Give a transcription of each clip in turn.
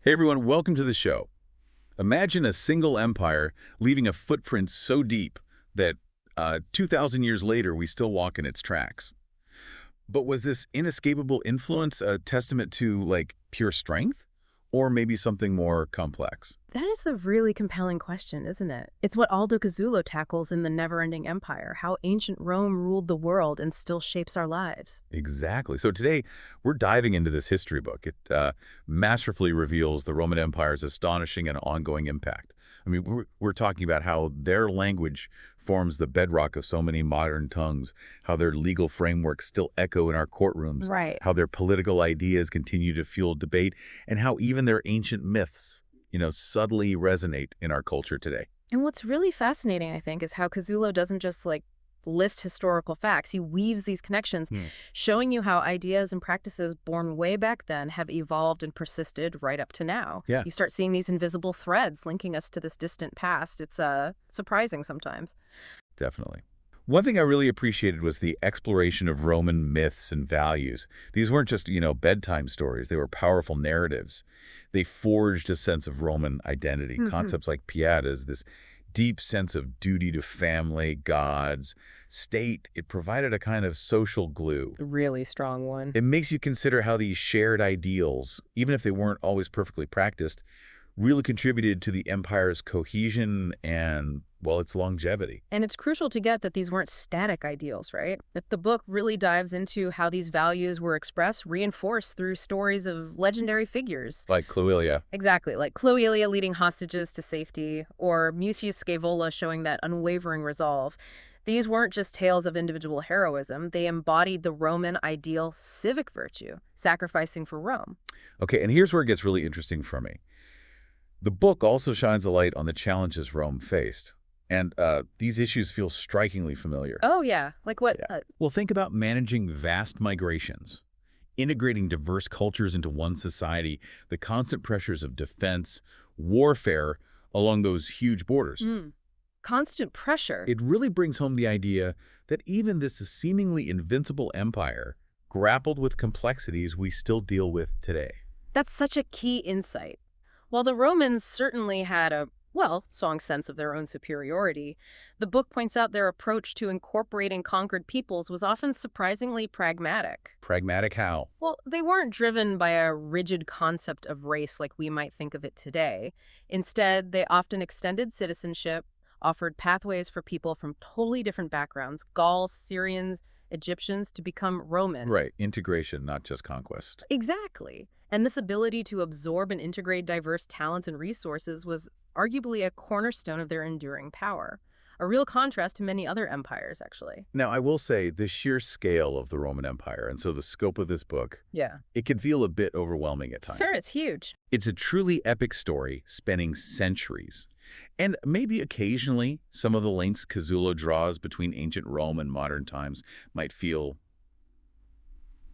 Hey everyone, welcome to the show. Imagine a single empire leaving a footprint so deep that 2,000 years later we still walk in its tracks. But was this inescapable influence a testament to, like, pure strength? Or maybe something more complex? That is the really compelling question, isn't it? It's what Aldo Cazzullo tackles in the Neverending Empire, how ancient Rome ruled the world and still shapes our lives. Exactly. So today, we're diving into this history book. It masterfully reveals the Roman Empire's astonishing and ongoing impact. I mean, we're talking about how their language forms the bedrock of so many modern tongues, how their legal frameworks still echo in our courtrooms, Right. how their political ideas continue to fuel debate, and how even their ancient myths, subtly resonate in our culture today. And what's really fascinating, I think, is how Cazzullo doesn't just list historical facts. He weaves these connections, showing you how ideas and practices born way back then have evolved and persisted right up to now. Yeah. You start seeing these invisible threads linking us to this distant past. It's surprising sometimes. Definitely. One thing I really appreciated was the exploration of Roman myths and values. These weren't just, bedtime stories. They were powerful narratives. They forged a sense of Roman identity. Concepts like pietas, this deep sense of duty to family, gods, state. It provided a kind of social glue. Really strong one. It makes you consider how these shared ideals, even if they weren't always perfectly practiced, really contributed to the empire's cohesion and, well, its longevity. And it's crucial to get that these weren't static ideals, right? That the book really dives into how these values were expressed, reinforced through stories of legendary figures. Like Cloelia. Exactly, like Cloelia leading hostages to safety, or Mucius Scaevola showing that unwavering resolve. These weren't just tales of individual heroism. They embodied the Roman ideal civic virtue, sacrificing for Rome. Okay, and here's where it gets really interesting for me. The book also shines a light on the challenges Rome faced. And these issues feel strikingly familiar. Oh, yeah. Like what? Yeah. Well, think about managing vast migrations, integrating diverse cultures into one society, the constant pressures of defense, warfare along those huge borders. Constant pressure. It really brings home the idea that even this seemingly invincible empire grappled with complexities we still deal with today. That's such a key insight. While the Romans certainly had a strong sense of their own superiority, the book points out their approach to incorporating conquered peoples was often surprisingly pragmatic. Pragmatic how? Well, they weren't driven by a rigid concept of race like we might think of it today. Instead, they often extended citizenship, offered pathways for people from totally different backgrounds, Gauls, Syrians, Egyptians, to become Roman. Right, integration, not just conquest. Exactly. And this ability to absorb and integrate diverse talents and resources was arguably a cornerstone of their enduring power. A real contrast to many other empires, actually. Now, I will say the sheer scale of the Roman Empire, and so the scope of this book, Yeah. it can feel a bit overwhelming at times. Sure, it's huge. It's a truly epic story spanning centuries. And maybe occasionally some of the links Cazzullo draws between ancient Rome and modern times might feel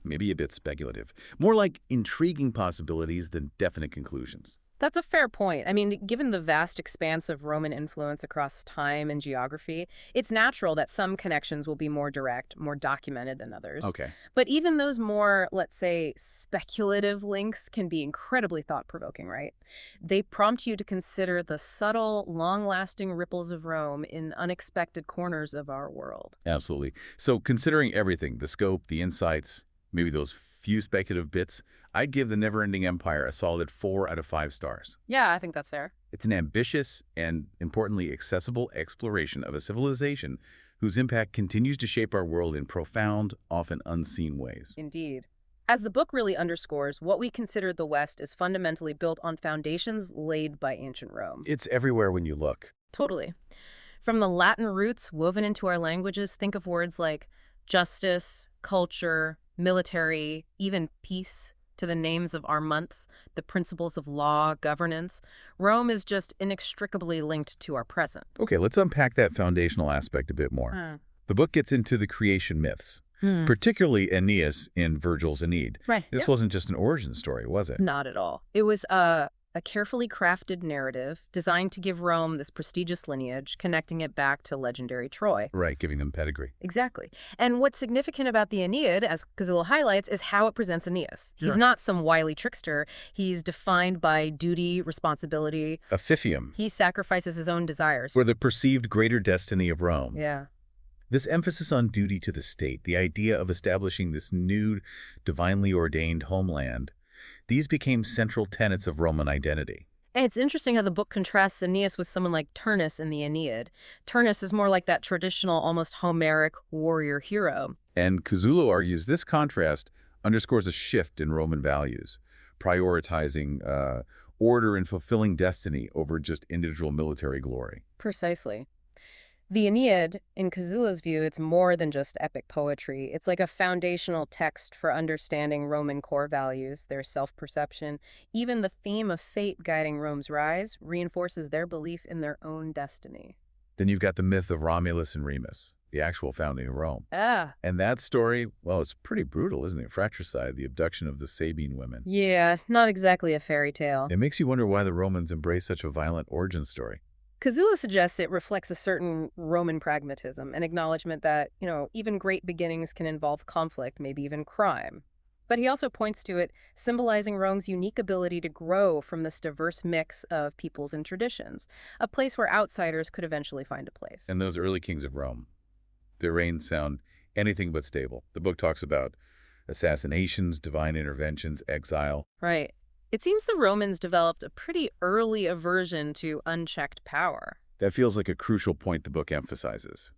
maybe a bit speculative. More like intriguing possibilities than definite conclusions. That's a fair point. I mean, given the vast expanse of Roman influence across time and geography, it's natural that some connections will be more direct, more documented than others. Okay. But even those more, let's say, speculative links can be incredibly thought-provoking, right? They prompt you to consider the subtle, long-lasting ripples of Rome in unexpected corners of our world. Absolutely. So considering everything, the scope, the insights, maybe those few speculative bits, I'd give The Neverending Empire a solid 4 out of 5 stars. Yeah, I think that's fair. It's an ambitious and, importantly, accessible exploration of a civilization whose impact continues to shape our world in profound, often unseen ways. Indeed. As the book really underscores, what we consider the West is fundamentally built on foundations laid by ancient Rome. It's everywhere when you look. Totally. From the Latin roots woven into our languages, think of words like justice, culture, military, even peace, to the names of our months, the principles of law, governance. Rome is just inextricably linked to our present. Okay, let's unpack that foundational aspect a bit more. The book gets into the creation myths, particularly Aeneas in Virgil's Aeneid. Right. This wasn't just an origin story, was it? Not at all. It was a a carefully crafted narrative designed to give Rome this prestigious lineage, connecting it back to legendary Troy. Right, giving them pedigree. Exactly. And what's significant about the Aeneid, as Cazzullo highlights, is how it presents Aeneas. Sure. He's not some wily trickster. He's defined by duty, responsibility. Apiphium, He sacrifices his own desires. for the perceived greater destiny of Rome. Yeah. This emphasis on duty to the state, the idea of establishing this new, divinely ordained homeland, these became central tenets of Roman identity. And it's interesting how the book contrasts Aeneas with someone like Turnus in the Aeneid. Turnus is more like that traditional, almost Homeric warrior hero. And Cazzullo argues this contrast underscores a shift in Roman values, prioritizing order and fulfilling destiny over just individual military glory. Precisely. The Aeneid, in Cazzullo's view, it's more than just epic poetry. It's like a foundational text for understanding Roman core values, their self-perception. Even the theme of fate guiding Rome's rise reinforces their belief in their own destiny. Then you've got the myth of Romulus and Remus, the actual founding of Rome. Ah. And that story, well, it's pretty brutal, isn't it? Fratricide, the abduction of the Sabine women. Yeah, not exactly a fairy tale. It makes you wonder why the Romans embraced such a violent origin story. Cazzullo suggests it reflects a certain Roman pragmatism, an acknowledgement that, even great beginnings can involve conflict, maybe even crime. But he also points to it symbolizing Rome's unique ability to grow from this diverse mix of peoples and traditions, a place where outsiders could eventually find a place. And those early kings of Rome, their reigns sound anything but stable. The book talks about assassinations, divine interventions, exile. Right. It seems the Romans developed a pretty early aversion to unchecked power. That feels like a crucial point the book emphasizes.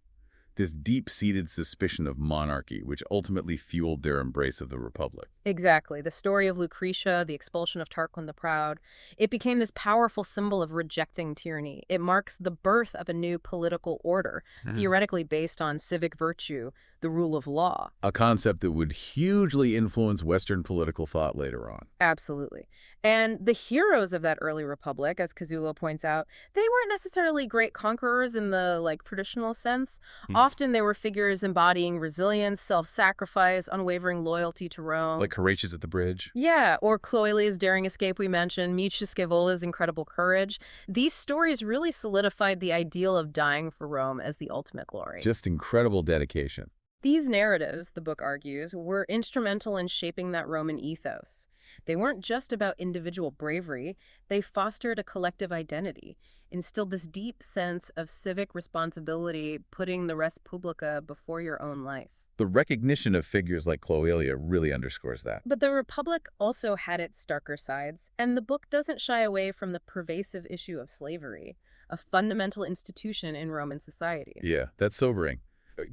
This deep-seated suspicion of monarchy, which ultimately fueled their embrace of the Republic. Exactly. The story of Lucretia, the expulsion of Tarquin the Proud, it became this powerful symbol of rejecting tyranny. It marks the birth of a new political order, theoretically based on civic virtue, the rule of law. A concept that would hugely influence Western political thought later on. Absolutely. And the heroes of that early republic, as Cazzullo points out, they weren't necessarily great conquerors in the traditional sense. Often they were figures embodying resilience, self-sacrifice, unwavering loyalty to Rome. Like Horatius at the bridge? Yeah, or Cloelia's daring escape we mentioned, Mutius Scævola's incredible courage. These stories really solidified the ideal of dying for Rome as the ultimate glory. Just incredible dedication. These narratives, the book argues, were instrumental in shaping that Roman ethos. They weren't just about individual bravery, they fostered a collective identity, instilled this deep sense of civic responsibility, putting the res publica before your own life. The recognition of figures like Cloelia really underscores that. But the Republic also had its darker sides, and the book doesn't shy away from the pervasive issue of slavery, a fundamental institution in Roman society. Yeah, that's sobering,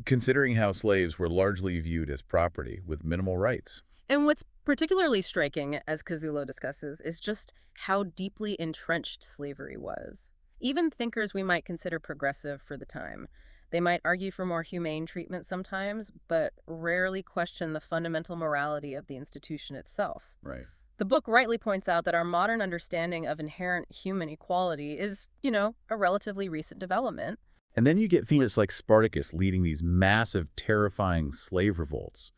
considering how slaves were largely viewed as property with minimal rights. And what's particularly striking, as Cazzullo discusses, is just how deeply entrenched slavery was. Even thinkers we might consider progressive for the time, they might argue for more humane treatment sometimes, but rarely question the fundamental morality of the institution itself. Right. The book rightly points out that our modern understanding of inherent human equality is, a relatively recent development. And then you get figures like Spartacus leading these massive, terrifying slave revolts.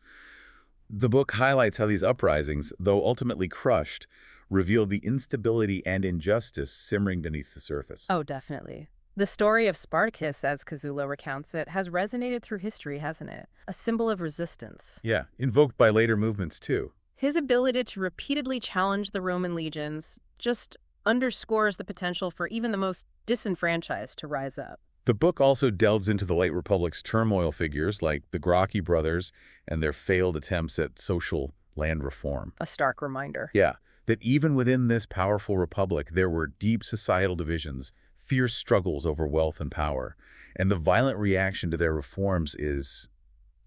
The book highlights how these uprisings, though ultimately crushed, revealed the instability and injustice simmering beneath the surface. Oh, definitely. The story of Spartacus, as Cazzullo recounts it, has resonated through history, hasn't it? A symbol of resistance. Yeah, invoked by later movements, too. His ability to repeatedly challenge the Roman legions just underscores the potential for even the most disenfranchised to rise up. The book also delves into the late Republic's turmoil figures like the Gracchi brothers and their failed attempts at social land reform. A stark reminder. Yeah, that even within this powerful republic, there were deep societal divisions, fierce struggles over wealth and power, and the violent reaction to their reforms is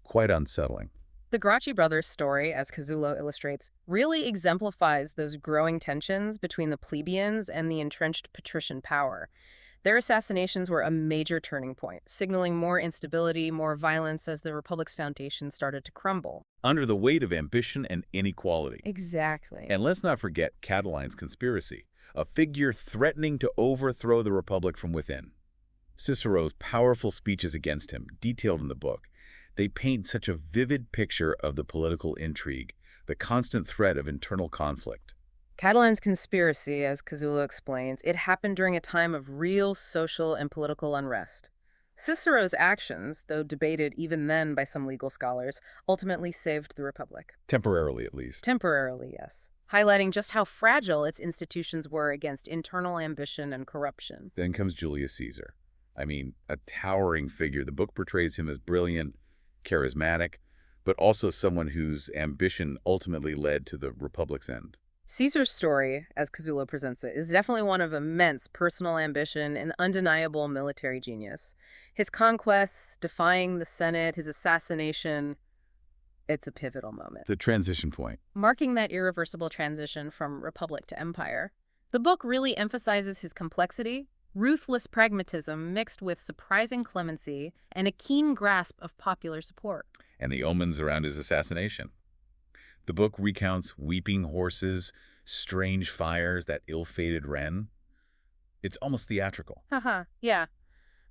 quite unsettling. The Gracchi brothers' story, as Cazzullo illustrates, really exemplifies those growing tensions between the plebeians and the entrenched patrician power. Their assassinations were a major turning point, signaling more instability, more violence as the Republic's foundation started to crumble. Under the weight of ambition and inequality. Exactly. And let's not forget Catiline's conspiracy, a figure threatening to overthrow the Republic from within. Cicero's powerful speeches against him, detailed in the book, they paint such a vivid picture of the political intrigue, the constant threat of internal conflict. Catalan's conspiracy, as Cazzullo explains, it happened during a time of real social and political unrest. Cicero's actions, though debated even then by some legal scholars, ultimately saved the Republic. Temporarily, at least. Temporarily, yes. Highlighting just how fragile its institutions were against internal ambition and corruption. Then comes Julius Caesar. I mean, a towering figure. The book portrays him as brilliant, charismatic, but also someone whose ambition ultimately led to the Republic's end. Caesar's story, as Cazzullo presents it, is definitely one of immense personal ambition and undeniable military genius. His conquests, defying the Senate, his assassination, it's a pivotal moment. The transition point. Marking that irreversible transition from republic to empire. The book really emphasizes his complexity, ruthless pragmatism mixed with surprising clemency, and a keen grasp of popular support. And the omens around his assassination. The book recounts weeping horses, strange fires, that ill-fated wren. It's almost theatrical. Haha, yeah.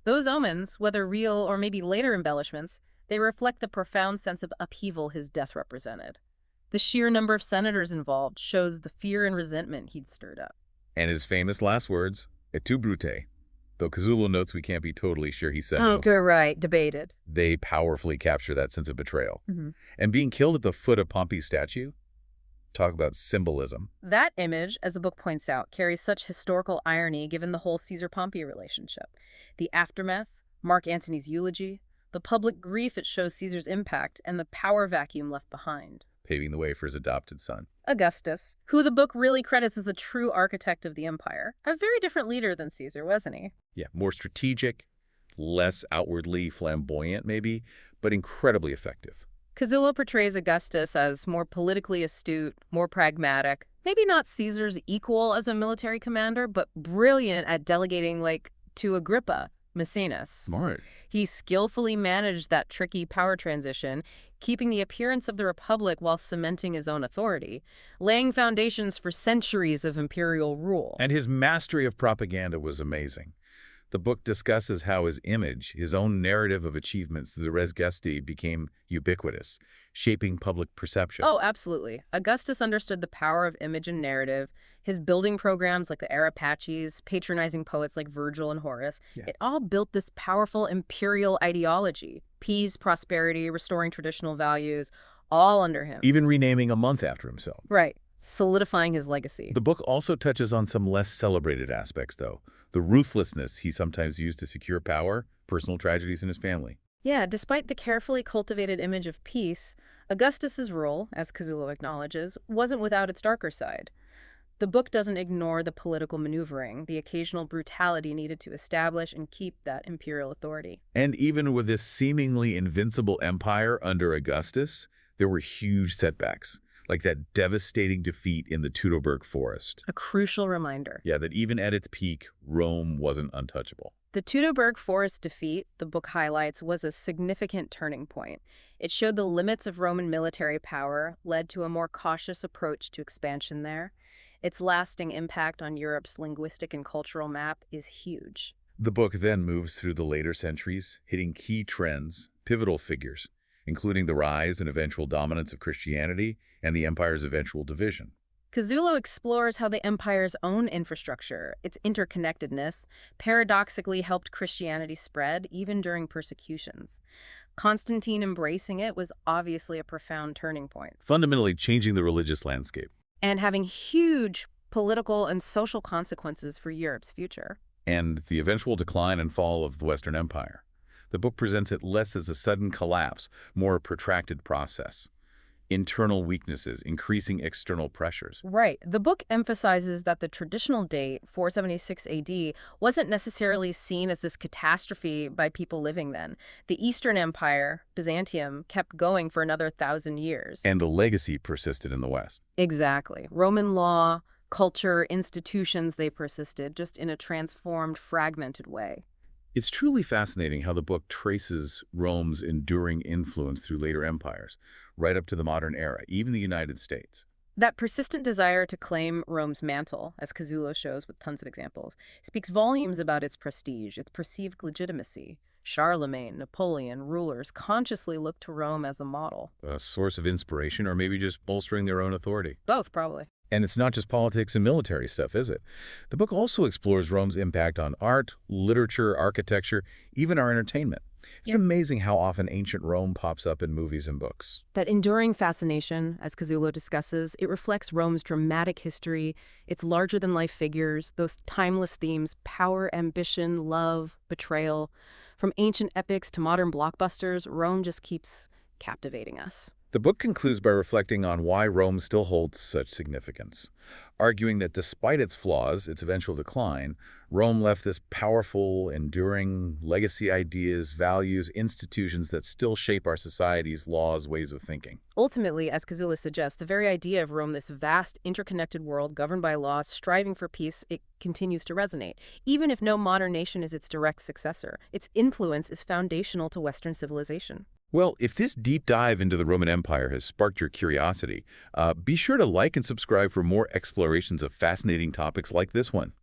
Those omens, whether real or maybe later embellishments, they reflect the profound sense of upheaval his death represented. The sheer number of senators involved shows the fear and resentment he'd stirred up. And his famous last words, et tu, Brute. Though Cazzullo notes we can't be totally sure he said Okay, right, debated. They powerfully capture that sense of betrayal. Mm-hmm. And being killed at the foot of Pompey's statue? Talk about symbolism. That image, as the book points out, carries such historical irony given the whole Caesar-Pompey relationship. The aftermath, Mark Antony's eulogy, the public grief it shows Caesar's impact, and the power vacuum left behind. Paving the way for his adopted son. Augustus, who the book really credits as the true architect of the empire. A very different leader than Caesar, wasn't he? Yeah, more strategic, less outwardly flamboyant maybe, but incredibly effective. Cazzullo portrays Augustus as more politically astute, more pragmatic, maybe not Caesar's equal as a military commander, but brilliant at delegating, like, to Agrippa, Maecenas. Smart. He skillfully managed that tricky power transition, keeping the appearance of the Republic while cementing his own authority, laying foundations for centuries of imperial rule. And his mastery of propaganda was amazing. The book discusses how his image, his own narrative of achievements, the res gesti, became ubiquitous, shaping public perception. Oh, absolutely. Augustus understood the power of image and narrative. His building programs like the Areopages, patronizing poets like Virgil and Horace, it all built this powerful imperial ideology. Peace, prosperity, restoring traditional values, all under him. Even renaming a month after himself. Right. Solidifying his legacy. The book also touches on some less celebrated aspects, though. The ruthlessness he sometimes used to secure power, personal tragedies in his family. Yeah, despite the carefully cultivated image of peace, Augustus's role, as Cazzullo acknowledges, wasn't without its darker side. The book doesn't ignore the political maneuvering, the occasional brutality needed to establish and keep that imperial authority. And even with this seemingly invincible empire under Augustus, there were huge setbacks, like that devastating defeat in the Teutoburg forest. A crucial reminder. Yeah, that even at its peak, Rome wasn't untouchable. The Teutoburg forest defeat, the book highlights, was a significant turning point. It showed the limits of Roman military power, led to a more cautious approach to expansion there. Its lasting impact on Europe's linguistic and cultural map is huge. The book then moves through the later centuries, hitting key trends, pivotal figures, including the rise and eventual dominance of Christianity and the empire's eventual division. Cazzullo explores how the empire's own infrastructure, its interconnectedness, paradoxically helped Christianity spread even during persecutions. Constantine embracing it was obviously a profound turning point. Fundamentally changing the religious landscape. And having huge political and social consequences for Europe's future. And the eventual decline and fall of the Western Empire. The book presents it less as a sudden collapse, more a protracted process. Internal weaknesses, increasing external pressures. Right. The book emphasizes that the traditional date, 476 AD, wasn't necessarily seen as this catastrophe by people living then. The Eastern Empire, Byzantium, kept going for another 1,000 years. And the legacy persisted in the West. Exactly. Roman law, culture, institutions, they persisted, just in a transformed, fragmented way. It's truly fascinating how the book traces Rome's enduring influence through later empires, right up to the modern era, even the United States. That persistent desire to claim Rome's mantle, as Cazzullo shows with tons of examples, speaks volumes about its prestige, its perceived legitimacy. Charlemagne, Napoleon, rulers consciously looked to Rome as a model. A source of inspiration, or maybe just bolstering their own authority. Both, probably. And it's not just politics and military stuff, is it? The book also explores Rome's impact on art, literature, architecture, even our entertainment. It's Yeah. amazing how often ancient Rome pops up in movies and books. That enduring fascination, as Cazzullo discusses, it reflects Rome's dramatic history, its larger-than-life figures, those timeless themes, power, ambition, love, betrayal. From ancient epics to modern blockbusters, Rome just keeps captivating us. The book concludes by reflecting on why Rome still holds such significance, arguing that despite its flaws, its eventual decline, Rome left this powerful, enduring legacy ideas, values, institutions that still shape our society's laws, ways of thinking. Ultimately, as Cazzullo suggests, the very idea of Rome, this vast, interconnected world governed by law, striving for peace, it continues to resonate. Even if no modern nation is its direct successor, its influence is foundational to Western civilization. Well, if this deep dive into the Roman Empire has sparked your curiosity, be sure to like and subscribe for more explorations of fascinating topics like this one.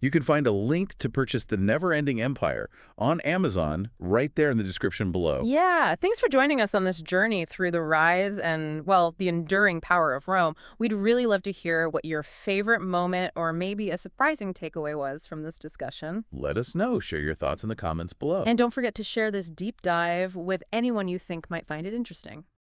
You can find a link to purchase The Neverending Empire on Amazon right there in the description below. Yeah, thanks for joining us on this journey through the rise and, well, the enduring power of Rome. We'd really love to hear what your favorite moment or maybe a surprising takeaway was from this discussion. Let us know. Share your thoughts in the comments below. And don't forget to share this deep dive with anyone you think might find it interesting.